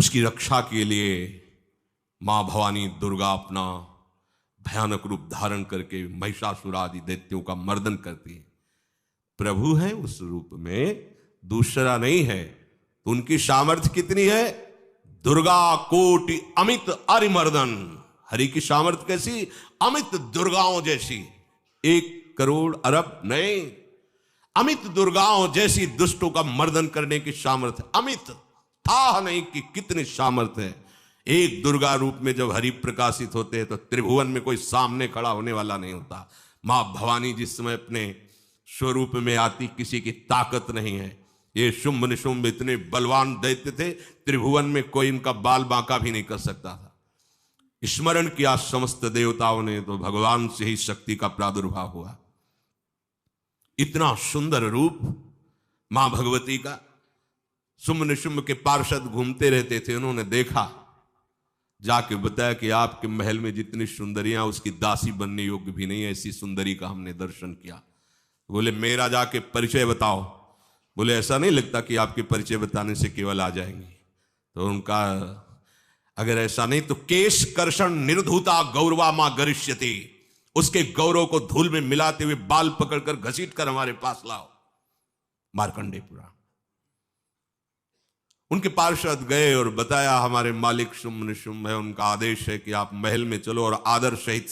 उसकी रक्षा के लिए मां भवानी दुर्गा अपना भयानक रूप धारण करके महिषासुर आदि दैत्यों का मर्दन करती है। प्रभु है उस रूप में, दूसरा नहीं है। तो उनकी सामर्थ्य कितनी है? दुर्गा कोटि अमित अरिमर्दन। हरि की सामर्थ्य कैसी? अमित दुर्गाओं जैसी। 1 करोड़ अरब नहीं, अमित दुर्गाओं जैसी दुष्टों का मर्दन करने की सामर्थ्य। अमित था नहीं कि कितनी सामर्थ्य है। एक दुर्गा रूप में जब हरि प्रकाशित होते हैं तो त्रिभुवन में कोई सामने खड़ा होने वाला नहीं होता। मां भवानी जिस समय अपने स्वरूप में आती, किसी की ताकत नहीं है। ये शुंभ निशुंभ इतने बलवान दैत्य थे, त्रिभुवन में कोई इनका बाल बांका भी नहीं कर सकता था। स्मरण किया समस्त देवताओं ने तो भगवान से ही शक्ति का प्रादुर्भाव हुआ। इतना सुंदर रूप मां भगवती का। शुंभ निशुंभ के पार्षद घूमते रहते थे, उन्होंने देखा, जाके बताया कि आपके महल में जितनी सुंदरियां उसकी दासी बनने योग्य भी नहीं है, ऐसी सुंदरी का हमने दर्शन किया। बोले मेरा जाके परिचय बताओ। बोले ऐसा नहीं लगता कि आपके परिचय बताने से केवल आ जाएंगी। तो उनका अगर ऐसा नहीं तो केश कर्षण निर्धूता गौरवा मां गरिष्यति, उसके गौरव को धूल में मिलाते हुए बाल पकड़कर घसीट कर हमारे पास लाओ। मार्कंडेय पुराण। उनके पार्षद गए और बताया हमारे मालिक शुंभ निशुंभ है, उनका आदेश है कि आप महल में चलो और आदर सहित,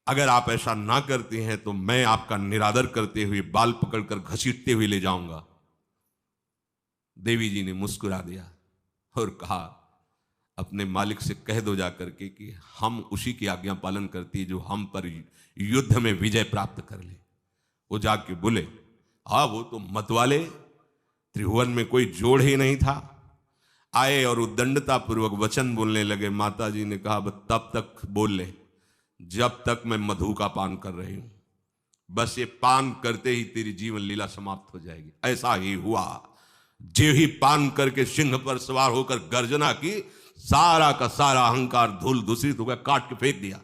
अगर आप ऐसा ना करती हैं तो मैं आपका निरादर करते हुए बाल पकड़कर घसीटते हुए ले जाऊंगा। देवी जी ने मुस्कुरा दिया और कहा अपने मालिक से कह दो जाकर के कि हम उसी की आज्ञा पालन करती है जो हम पर युद्ध में विजय प्राप्त कर ले। वो जाके बोले हाँ वो तो मतवाले, त्रिभुवन में कोई जोड़ ही नहीं था। आए और उद्दंडता पूर्वक वचन बोलने लगे। माता जी ने कहा तब तक बोल ले जब तक मैं मधु का पान कर रही हूं। बस ये पान करते ही तेरी जीवन लीला समाप्त हो जाएगी। ऐसा ही हुआ। जो ही पान करके सिंह पर सवार होकर गर्जना की, सारा का सारा अहंकार धूल दूषित हो गया, काट के फेंक दिया।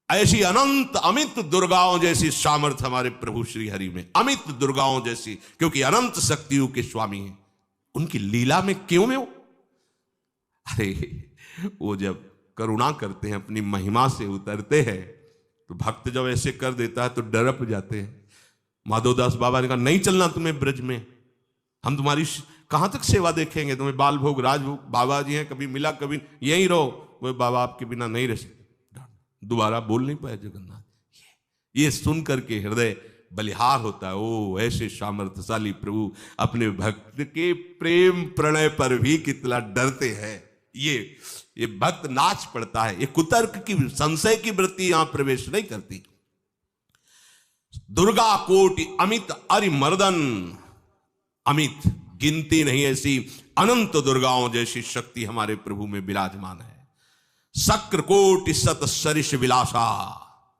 ऐसी अनंत अमित दुर्गाओं जैसी सामर्थ्य हमारे प्रभु श्री हरि में, अमित दुर्गाओं जैसी, क्योंकि अनंत शक्तियों के स्वामी हैं। उनकी लीला में क्यों में हो? अरे वो जब करुणा करते हैं, अपनी महिमा से उतरते हैं, तो भक्त जब ऐसे कर देता है तो डरप जाते हैं। माधवदास बाबा ने कहा नहीं चलना तुम्हें ब्रज में, हम तुम्हारी कहां तक सेवा देखेंगे, तुम्हें बाल भोग राजभोग। बाबा जी हैं, कभी मिला कभी यहीं रहो। वो बाबा आपके बिना नहीं रह सकते। दोबारा बोल नहीं पाए जगन्नाथ। ये सुन करके हृदय बलिहार होता है। ओ ऐसे सामर्थ्यशाली प्रभु अपने भक्त के प्रेम प्रणय पर भी कितना डरते हैं। ये भक्त नाच पड़ता है। ये कुतर्क की, संशय की वृत्ति यहां प्रवेश नहीं करती। दुर्गा कोटि अमित अरिमर्दन। अमित गिनती नहीं ऐसी अनंत दुर्गाओं जैसी शक्ति हमारे प्रभु में विराजमान है। शक्र कोटि सत सरिष विलासा।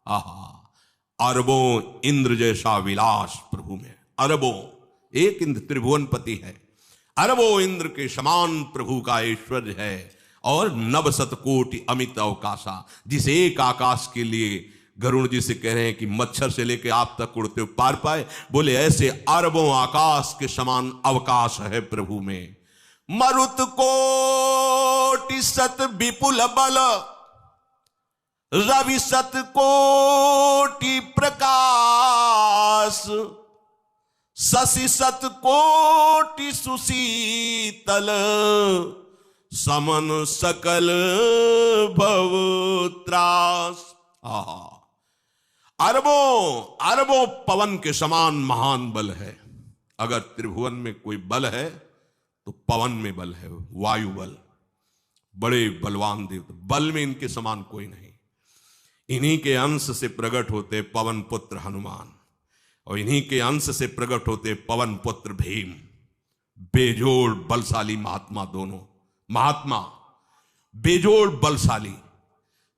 आहा, अरबों इंद्र जैसा विलास प्रभु में। अरबों, एक इंद्र त्रिभुवनपति है, अरबों इंद्र के समान प्रभु का ऐश्वर्य है। और नव शत कोटि अमित अवकाशा, जिस एक आकाश के लिए गरुड़ जी से कह रहे हैं कि मच्छर से लेकर आप तक उड़ते हुए पार पाए, बोले ऐसे अरबों आकाश के समान अवकाश है प्रभु में। मरुत कोटि सत विपुल बल, रवि सत कोटि प्रकाश, शशि सत कोटि सुशीतल, समन सकल भव त्रास। अरबों अरबों पवन के समान महान बल है। अगर त्रिभुवन में कोई बल है तो पवन में बल है, वायु बल। बड़े बलवान देव, बल में इनके समान कोई नहीं। इन्हीं के अंश से प्रकट होते पवन पुत्र हनुमान, और इन्हीं के अंश से प्रकट होते पवन पुत्र भीम। बेजोड़ बलशाली महात्मा दोनों। महात्मा बेजोड़ बलशाली।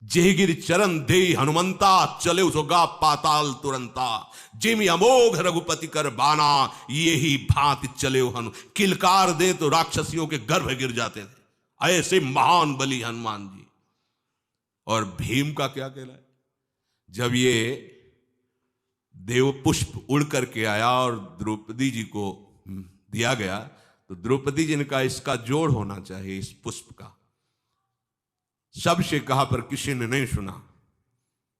जेगिर चरण दे हनुमंता, चले उसोगा पाताल तुरंता। जिमि अमोघ रघुपति कर बाना, यही भांति चले हनु। किलकार दे तो राक्षसियों के गर्भ गिर जाते थे। ऐसे महान बली हनुमान जी। और भीम का क्या कहना है? जब ये देव पुष्प उड़ करके आया और द्रौपदी जी को दिया गया, तो द्रौपदी जी ने कहा इसका जोड़ होना चाहिए इस पुष्प का। सबसे कहा पर किसी ने नहीं सुना।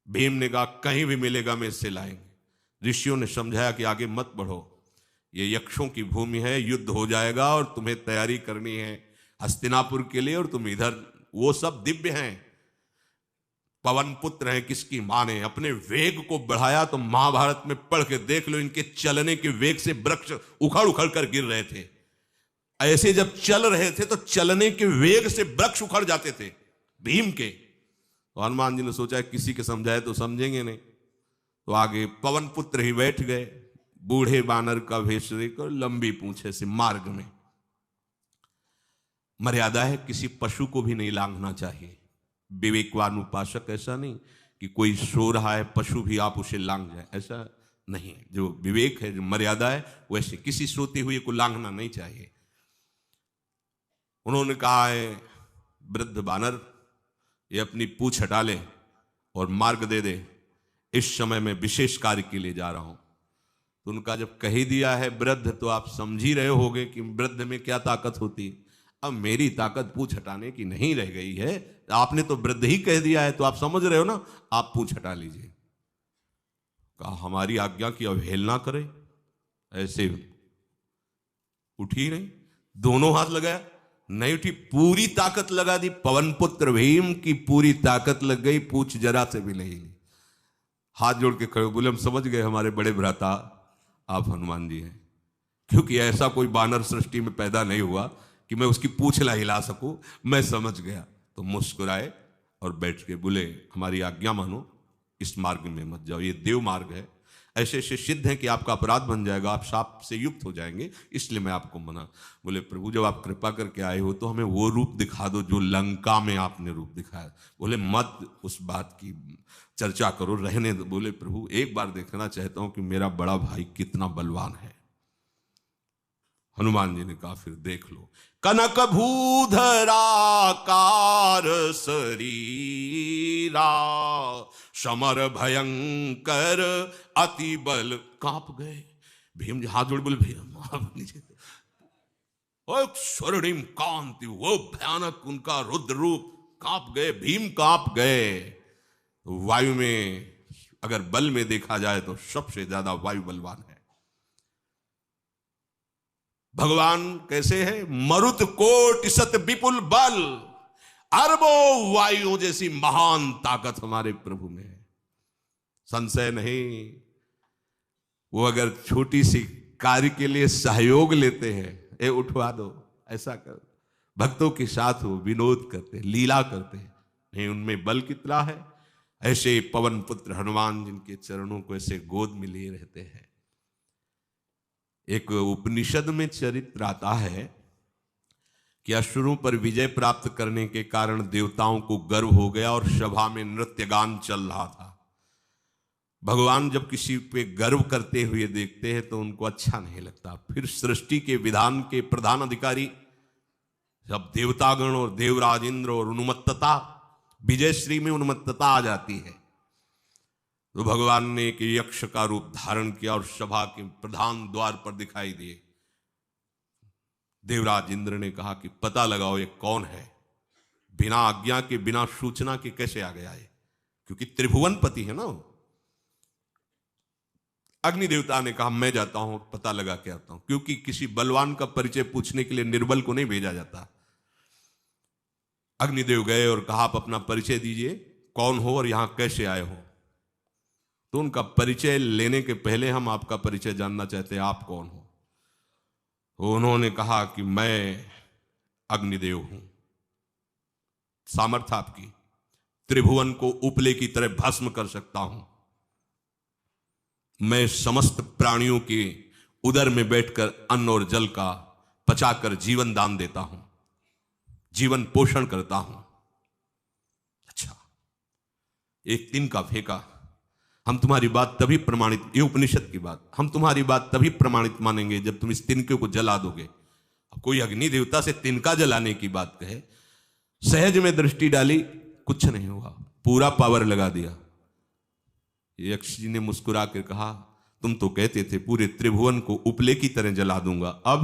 भीम ने कहा कहीं भी मिलेगा मैं इससे लाएंगे। ऋषियों ने समझाया कि आगे मत बढ़ो, ये यक्षों की भूमि है, युद्ध हो जाएगा और तुम्हें तैयारी करनी है हस्तिनापुर के लिए, और तुम इधर, वो सब दिव्य हैं, पवन पुत्र हैं। किसकी मां ने अपने वेग को बढ़ाया तो महाभारत में पढ़ के देख लो, इनके चलने के वेग से वृक्ष उखड़ उखड़ कर गिर रहे थे। ऐसे जब चल रहे थे तो चलने के वेग से वृक्ष उखड़ जाते थे भीम के। तो हनुमान जी ने सोचा किसी के समझाए तो समझेंगे नहीं, तो आगे पवन पुत्र ही बैठ गए, बूढ़े बानर का भेष लेकर, लंबी पूंछे से। मार्ग में मर्यादा है, किसी पशु को भी नहीं लांघना चाहिए। विवेकवान उपासक ऐसा नहीं कि कोई सो रहा है पशु भी आप उसे लांघ जाए, ऐसा नहीं। जो विवेक है, जो मर्यादा है, वैसे किसी सोते हुए को लांघना नहीं चाहिए। उन्होंने कहा है वृद्ध बानर ये अपनी पूंछ हटा ले और मार्ग दे दे, इस समय मैं विशेष कार्य के लिए जा रहा हूं। तो उनका जब कह ही दिया है वृद्ध, तो आप समझ ही रहे होगे कि वृद्ध में क्या ताकत होती। अब मेरी ताकत पूंछ हटाने की नहीं रह गई है, आपने तो वृद्ध ही कह दिया है, तो आप समझ रहे हो ना, आप पूंछ हटा लीजिए। कहा हमारी आज्ञा की अवहेलना करे, ऐसे उठी नहीं, दोनों हाथ लगाया, नहीं उठी, पूरी ताकत लगा दी। पवन पुत्र भीम की पूरी ताकत लग गई, पूछ जरा से भी नहीं। हाथ जोड़ के खड़े बोले हम समझ गए हमारे बड़े भ्राता आप हनुमान जी हैं, क्योंकि ऐसा कोई बानर सृष्टि में पैदा नहीं हुआ कि मैं उसकी पूंछ ला हिला सकूं, मैं समझ गया। तो मुस्कुराए और बैठ के बोले हमारी आज्ञा मानो, इस मार्ग में मत जाओ, ये देव मार्ग है, ऐसे ऐसे सिद्ध हैं कि आपका अपराध बन जाएगा, आप शाप से युक्त हो जाएंगे, इसलिए मैं आपको मना। बोले प्रभु जब आप कृपा करके आए हो तो हमें वो रूप दिखा दो जो लंका में आपने रूप दिखाया। बोले मत उस बात की चर्चा करो, रहने दो। बोले प्रभु एक बार देखना चाहता हूं कि मेरा बड़ा भाई कितना बलवान है। हनुमान जी ने कहा फिर देख लो। कनक भूधराकार शरीरा, समर भयंकर अति बल, कांप गए। भीम जी हाथ जोड़ बोले भैया नीचे। स्वर्णिम कांति, वो भयानक उनका रुद्र रूप, कांप गए, भीम कांप गए। वायु में अगर बल में देखा जाए तो सबसे ज्यादा वायु बलवान है। भगवान कैसे है? मरुत कोटि सत विपुल बल, अरबों वायु जैसी महान ताकत हमारे प्रभु में है, संशय नहीं। वो अगर छोटी सी कार्य के लिए सहयोग लेते हैं, ए उठवा दो, ऐसा कर, भक्तों के साथ वो विनोद करते, लीला करते हैं, नहीं उनमें बल कितना है। ऐसे पवन पुत्र हनुमान जिनके चरणों को ऐसे गोद में लिए रहते हैं। एक उपनिषद में चरित्र आता है कि असुरों पर विजय प्राप्त करने के कारण देवताओं को गर्व हो गया और सभा में नृत्य गान चल रहा था। भगवान जब किसी पे गर्व करते हुए देखते हैं तो उनको अच्छा नहीं लगता। फिर सृष्टि के विधान के प्रधान अधिकारी जब देवतागण और देवराज इंद्र और उन्मत्तता, विजयश्री में उन्मत्तता आ जाती है, तो भगवान ने एक यक्ष का रूप धारण किया और सभा के प्रधान द्वार पर दिखाई दिए। देवराज इंद्र ने कहा कि पता लगाओ ये कौन है, बिना आज्ञा के, बिना सूचना के कैसे आ गया है, क्योंकि त्रिभुवनपति है ना। अग्नि देवता ने कहा मैं जाता हूं, पता लगा के आता हूं, क्योंकि किसी बलवान का परिचय पूछने के लिए निर्बल को नहीं भेजा जाता। अग्निदेव गए और कहा आप अपना परिचय दीजिए, कौन हो और यहां कैसे आए हो। तो उनका परिचय लेने के पहले हम आपका परिचय जानना चाहते हैं, आप कौन हो। तो उन्होंने कहा कि मैं अग्निदेव हूं, सामर्थ्य आपकी, त्रिभुवन को उपले की तरह भस्म कर सकता हूं। मैं समस्त प्राणियों के उदर में बैठकर अन्न और जल का पचाकर जीवन दान देता हूं, जीवन पोषण करता हूं। अच्छा, एक तिनका फेंका, हम तुम्हारी बात तभी प्रमाणित, ये उपनिषद की बात, हम तुम्हारी बात तभी प्रमाणित मानेंगे जब तुम इस तिनके को जला दोगे। अब कोई अग्नि देवता से तिनका जलाने की बात कहे, सहज में दृष्टि डाली, कुछ नहीं हुआ, पूरा पावर लगा दिया। यक्ष जी ने मुस्कुरा कर कहा तुम तो कहते थे पूरे त्रिभुवन को उपले की तरह जला दूंगा, अब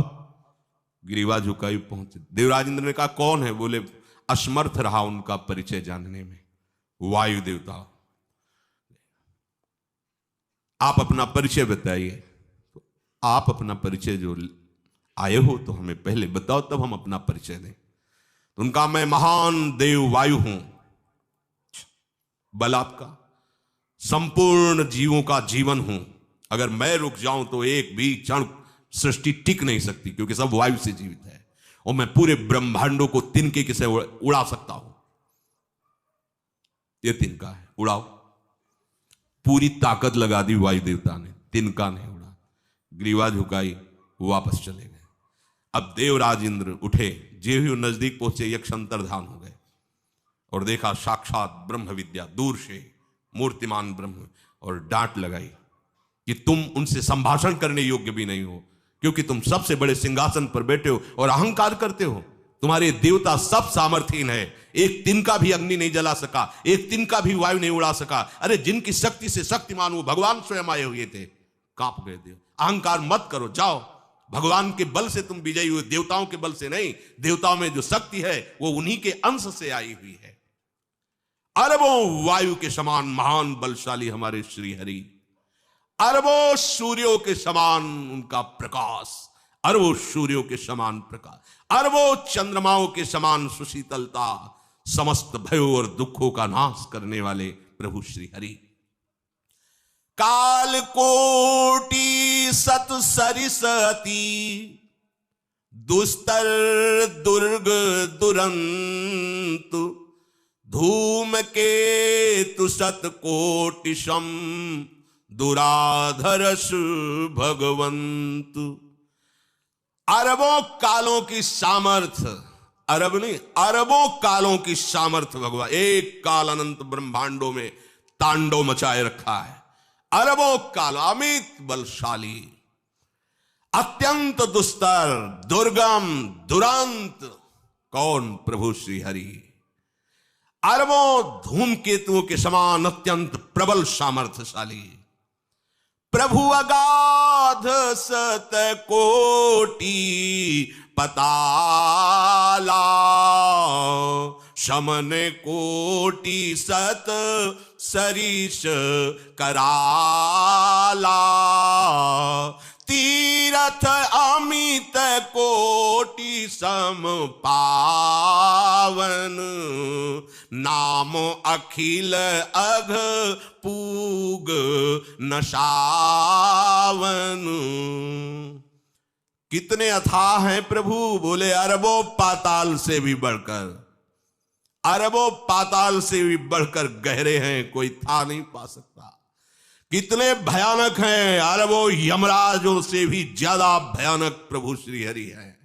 ग्रीवा झुकाई पहुंचे। देवराज इंद्र ने कहा कौन है? बोले असमर्थ रहा उनका परिचय जानने में, वायु देवता। आप अपना परिचय बताइए। तो आप अपना परिचय जो आए हो तो हमें पहले बताओ, तब हम अपना परिचय दें। तो उनका मैं महान देव वायु हूं। बल आपका, संपूर्ण जीवों का जीवन हूं। अगर मैं रुक जाऊं तो एक भी क्षण सृष्टि टिक नहीं सकती, क्योंकि सब वायु से जीवित है। और मैं पूरे ब्रह्मांडों को तिनके से उड़ा सकता हूं। ये तिनका है, उड़ाओ। पूरी ताकत लगा दी वायु देवता ने, तिनका नहीं उड़ा। ग्रीवा झुकाई, वापस चले गए। अब देवराज इंद्र उठे, जे ही नजदीक पहुंचे यक्ष अंतर्धान हो गए और देखा साक्षात ब्रह्म विद्या दूर से मूर्तिमान ब्रह्म, और डांट लगाई कि तुम उनसे संभाषण करने योग्य भी नहीं हो, क्योंकि तुम सबसे बड़े सिंहासन पर बैठे हो और अहंकार करते हो। तुम्हारे देवता सब सामर्थ्यहीन है, एक तिनका भी अग्नि नहीं जला सका, एक तिनका भी वायु नहीं उड़ा सका। अरे जिनकी शक्ति से शक्तिमान वो भगवान स्वयं आए हुए थे, कांप गए देव। अहंकार मत करो, जाओ। भगवान के बल से तुम विजयी हुए, देवताओं के बल से नहीं। देवताओं में जो शक्ति है वो उन्हीं के अंश से आई हुई है। अरबों वायु के समान महान बलशाली हमारे श्री हरि, अरबों सूर्यों के समान उनका प्रकाश, अरबों सूर्यों के समान प्रकाश, अरबों चंद्रमाओं के समान सुशीतलता, समस्त भयों और दुखों का नाश करने वाले प्रभु श्री हरि। काल कोटि सत सरिसती, दुस्तर दुर्ग दुरंत, धूम के तु सत कोटिशम, दुराधरस भगवंत। अरबों कालों की सामर्थ्य, अरब नहीं अरबों कालों की सामर्थ्य भगवान, एक काल अनंत ब्रह्मांडों में तांडव मचाए रखा है। अरबों काल अमित बलशाली, अत्यंत दुस्तर दुर्गम दुरांत। कौन? प्रभु श्री हरि। अरबों धूमकेतुओं के समान अत्यंत प्रबल सामर्थ्यशाली प्रभु, अगाध सत कोटि पताला, शमन कोटि सत सरिष कराला, तीरथ अमित कोटि सम पावन, नाम अखिल अघ पूग नशावन। कितने अथाह हैं प्रभु? बोले अरबों पाताल से भी बढ़कर, अरबों पाताल से भी बढ़कर गहरे हैं, कोई था नहीं पा सकता। कितने भयानक हैं? अरबों यमराजों से भी ज्यादा भयानक प्रभु श्री हरि हैं।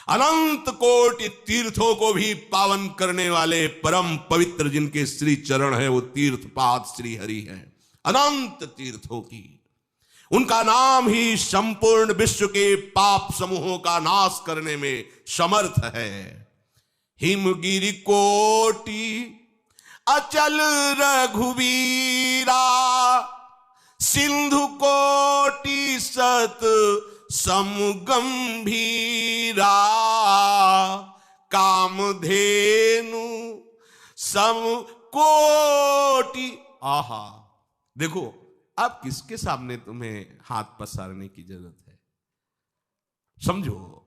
अनंत कोटि तीर्थों को भी पावन करने वाले परम पवित्र जिनके श्री चरण है वो तीर्थपाद श्री हरि हैं। अनंत तीर्थों की उनका नाम ही संपूर्ण विश्व के पाप समूहों का नाश करने में समर्थ है। हिमगिरि कोटि अचल रघुवीरा, सिंधु कोटि सत समगंभीरा, कामधेनु सम कोटि। आहा, देखो अब किसके सामने तुम्हें हाथ पसारने की जरूरत है? समझो,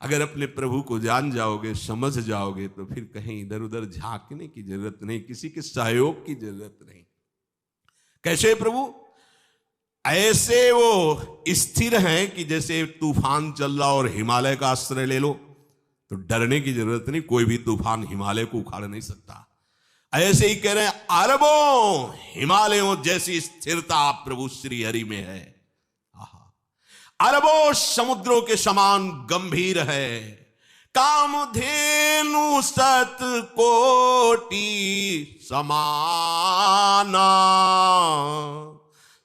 अगर अपने प्रभु को जान जाओगे, समझ जाओगे, तो फिर कहीं इधर उधर झांकने की जरूरत नहीं, किसी के सहयोग की जरूरत नहीं। कैसे प्रभु? ऐसे वो स्थिर हैं कि जैसे तूफान चल रहा और हिमालय का आश्रय ले लो तो डरने की जरूरत नहीं, कोई भी तूफान हिमालय को उखाड़ नहीं सकता। ऐसे ही कह रहे हैं, अरबों हिमालयों जैसी स्थिरता प्रभु श्री हरि में है। अरबों समुद्रों के समान गंभीर है। कामधेनु सत कोटि समाना,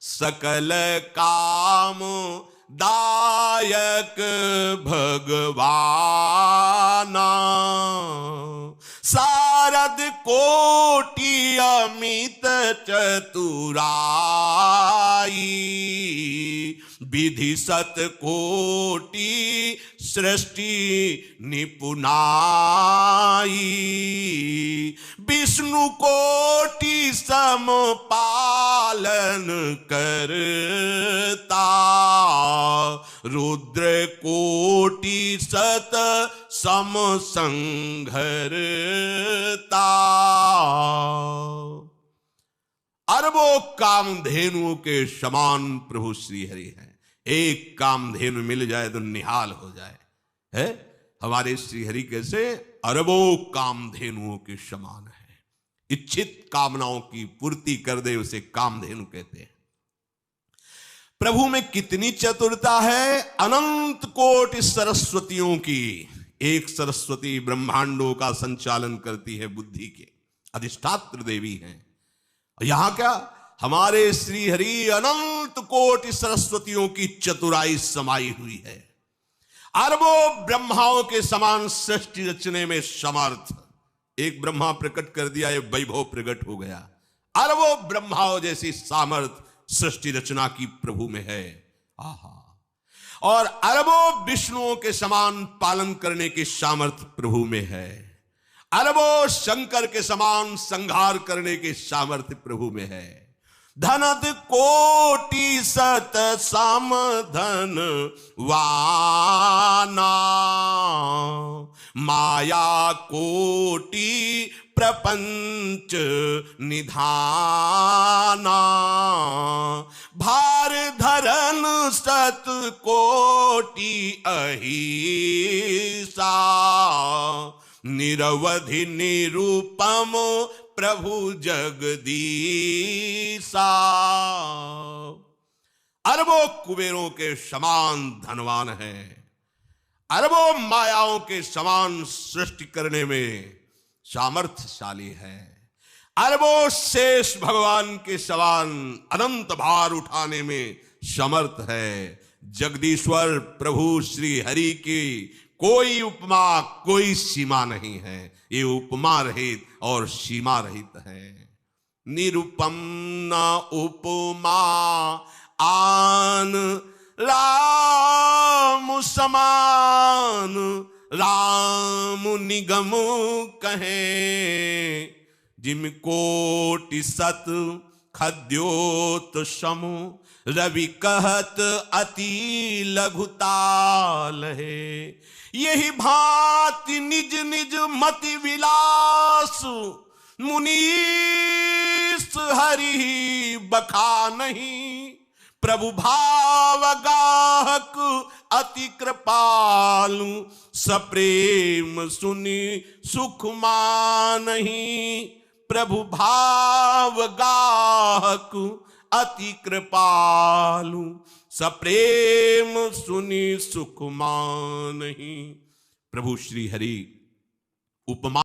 सकल काम दायक भगवाना, सारद कोटि अमित चतुराई, विधि सत कोटि सृष्टि निपुनाई, विष्णु कोटि सम पालन करता, रुद्र कोटि सत सम संघरता। अरबों कामधेनुओं के समान प्रभु श्री हरि हैं। एक कामधेनु मिल जाए तो निहाल हो जाए, है हमारे श्री हरि कैसे अरबों कामधेनुओं के समान है। इच्छित कामनाओं की पूर्ति कर दे उसे कामधेनु कहते हैं। प्रभु में कितनी चतुरता है, अनंत कोटि सरस्वतियों की एक सरस्वती ब्रह्मांडों का संचालन करती है, बुद्धि के अधिष्ठात्र देवी हैं। यहां क्या हमारे श्री हरि अनंत कोटि सरस्वतियों की चतुराई समाई हुई है। अरबों ब्रह्माओं के समान सृष्टि रचने में समर्थ। एक ब्रह्मा प्रकट कर दिया, ये वैभव प्रकट हो गया। अरबों ब्रह्माओं जैसी सामर्थ सृष्टि रचना की प्रभु में है। आहा। और अरबों विष्णुओं के समान पालन करने की सामर्थ प्रभु में है। अरबों शंकर के समान संहार करने की सामर्थ्य प्रभु में है। धनद कोटि सत सम धन वाना, माया कोटि प्रपंच निधाना, भार धरन सत कोटि अहिसा, निरवधि निरूपम प्रभु जगदीसा। अरबों कुबेरों के समान धनवान है, अरबों मायाओं के समान सृष्टि करने में सामर्थ्यशाली है, अरबों शेष भगवान के समान अनंत भार उठाने में समर्थ है। जगदीश्वर प्रभु श्री हरि की कोई उपमा कोई सीमा नहीं है, ये उपमा रहित और सीमा रहित है। निरुपम न उपमा आन राम समान, राम निगम कहे, जिम कोटि सत खद्योत समु, रवि कहत अति लघुताल है। यही भांति निज निज मति विलास, मुनीस हरि बखा नहीं, प्रभु भाव गाहक अति कृपालु, सप्रेम सुनि सुख मानहि, प्रभु भाव गाहक अति कृपालु, सप्रेम सुनि सुख मानहि। प्रभु श्री हरि उपमा